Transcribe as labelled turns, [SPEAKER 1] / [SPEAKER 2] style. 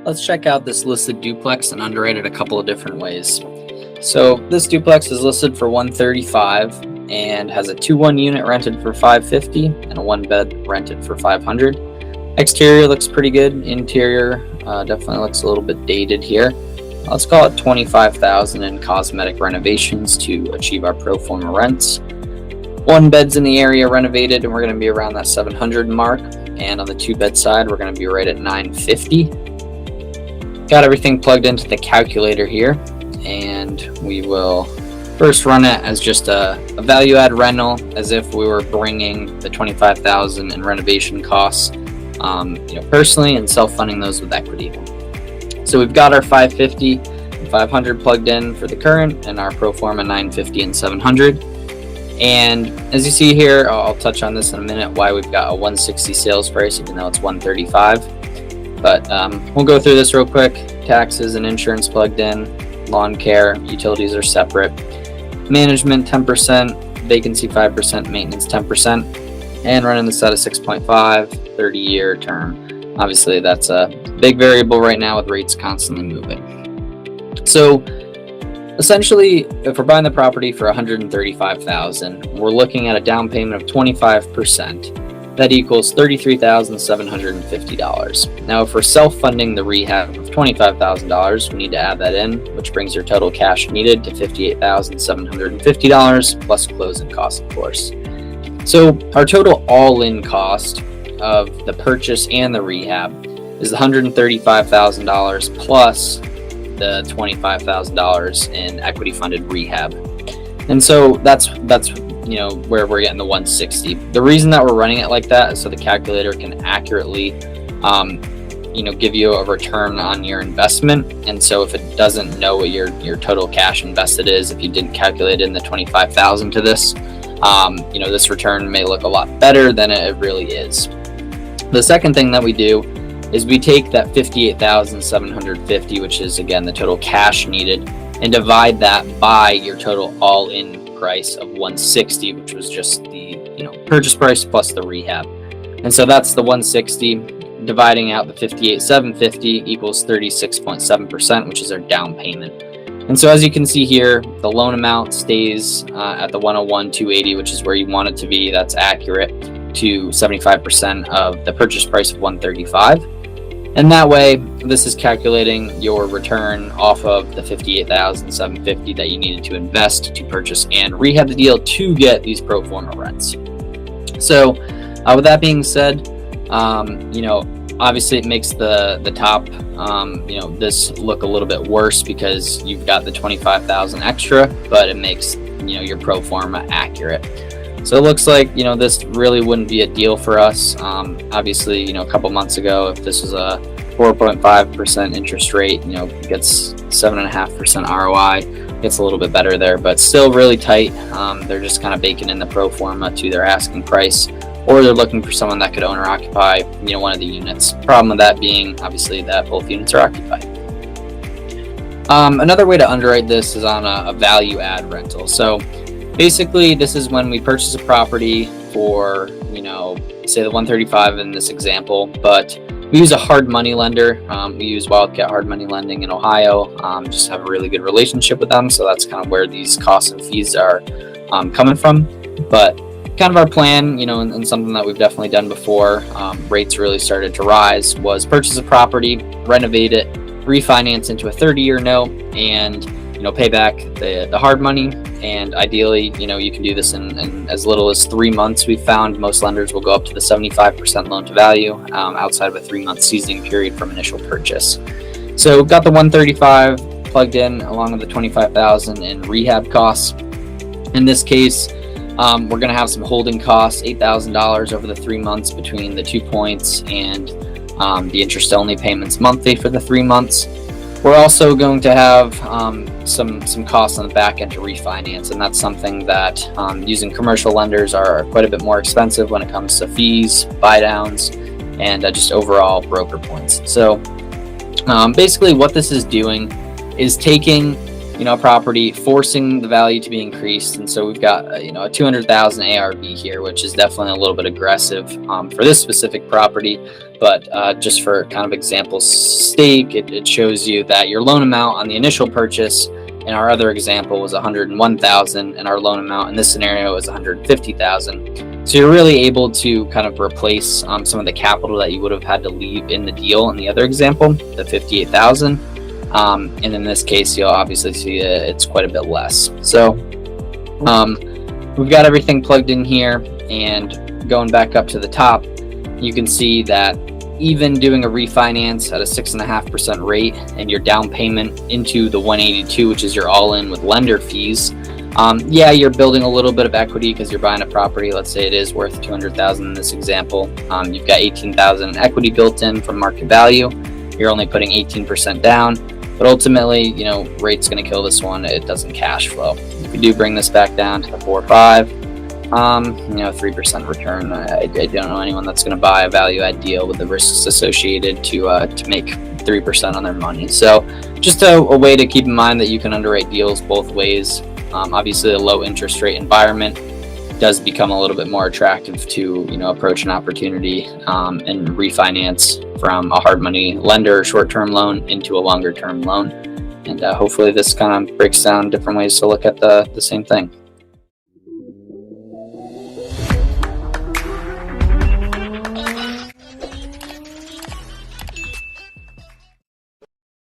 [SPEAKER 1] Let's check out this listed duplex and underwrite it a couple of different ways. So this duplex is listed for $135 and has a 2-1 unit rented for $550 and a 1-bed rented for $500. Exterior looks pretty good. Interior definitely looks a little bit dated here. Let's call it $25,000 in cosmetic renovations to achieve our pro forma rents. 1 bed's in the area renovated, and we're going to be around that $700 mark. And on the 2-bed side, we're going to be right at $950. Got everything plugged into the calculator here, and we will first run it as just a value add rental, as if we were bringing the $25,000 in renovation costs, personally, and self-funding those with equity. So we've got our $550 and $500 plugged in for the current, and our pro forma $950 and $700. And as you see here, I'll touch on this in a minute, why we've got a $160 sales price, even though it's $135. But we'll go through this real quick. Taxes and insurance plugged in, lawn care, utilities are separate. Management 10%, vacancy 5%, maintenance 10%, and running this at a 6.5, 30-year term. Obviously, that's a big variable right now with rates constantly moving. So essentially, if we're buying the property for $135,000, we're looking at a down payment of 25%. That equals $33,750. Now, if we're self-funding the rehab of $25,000, we need to add that in, which brings your total cash needed to $58,750 plus closing costs, of course. So our total all-in cost of the purchase and the rehab is $135,000 plus the $25,000 in equity-funded rehab. And so that's where we're getting the 160. The reason that we're running it like that is so the calculator can accurately, give you a return on your investment. And so if it doesn't know what your total cash invested is, if you didn't calculate in the 25,000 to this, this return may look a lot better than it really is. The second thing that we do is we take that 58,750, which is again the total cash needed, and divide that by your total all-in price of 160, which was just the purchase price plus the rehab. And so that's the 160 dividing out the 58,750 equals 36.7%, which is our down payment. And so as you can see here, the loan amount stays at the 101,280, which is where you want it to be. That's accurate to 75% of the purchase price of 135. And that way, this is calculating your return off of the $58,750 that you needed to invest to purchase and rehab the deal to get these pro forma rents. So, with that being said, obviously it makes the top, this look a little bit worse because you've got the $25,000 extra, but it makes your pro forma accurate. So it looks like, this really wouldn't be a deal for us. Obviously, a couple months ago, if this was a 4.5% interest rate, gets 7.5% ROI, gets a little bit better there, but still really tight. They're just kind of baking in the pro forma to their asking price, or they're looking for someone that could own or occupy, one of the units. Problem with that being, obviously, that both units are occupied. Another way to underwrite this is on a value add rental. So basically, this is when we purchase a property for, say the 135 in this example, but we use a hard money lender. We use Wildcat Hard Money Lending in Ohio. Just have a really good relationship with them, so that's kind of where these costs and fees are coming from. But kind of our plan, and something that we've definitely done before, rates really started to rise, was purchase a property, renovate it, refinance into a 30-year note, and pay back the hard money. And ideally, you can do this in as little as 3 months. We've found most lenders will go up to the 75% loan to value outside of a 3-month seasoning period from initial purchase. So got the 135 plugged in along with the 25,000 in rehab costs. In this case, we're going to have some holding costs, $8,000 over the 3 months between the 2 points and the interest only payments monthly for the 3 months. We're also going to have some costs on the back end to refinance, and that's something that using commercial lenders are quite a bit more expensive when it comes to fees, buy downs, and just overall broker points. So basically what this is doing is taking a property, forcing the value to be increased. And so we've got a 200,000 ARV here, which is definitely a little bit aggressive for this specific property. But just for kind of example's sake, it shows you that your loan amount on the initial purchase in our other example was 101,000, and our loan amount in this scenario is 150,000. So you're really able to kind of replace some of the capital that you would have had to leave in the deal in the other example, the 58,000. And in this case, you'll obviously see it's quite a bit less. So we've got everything plugged in here, and going back up to the top, you can see that even doing a refinance at a 6.5% rate and your down payment into the 182, which is your all-in with lender fees, yeah, you're building a little bit of equity because you're buying a property. Let's say it is worth 200,000 in this example. You've got 18,000 equity built in from market value. You're only putting 18% down, but ultimately, rate's going to kill this one. It doesn't cash flow. If we do bring this back down to the 4.5, 3% return. I don't know anyone that's going to buy a value add deal with the risks associated to make 3% on their money. So just a way to keep in mind that you can underwrite deals both ways. Obviously, a low interest rate environment does become a little bit more attractive to approach an opportunity and refinance from a hard money lender short-term loan into a longer term loan. And hopefully this kind of breaks down different ways to look at the same thing.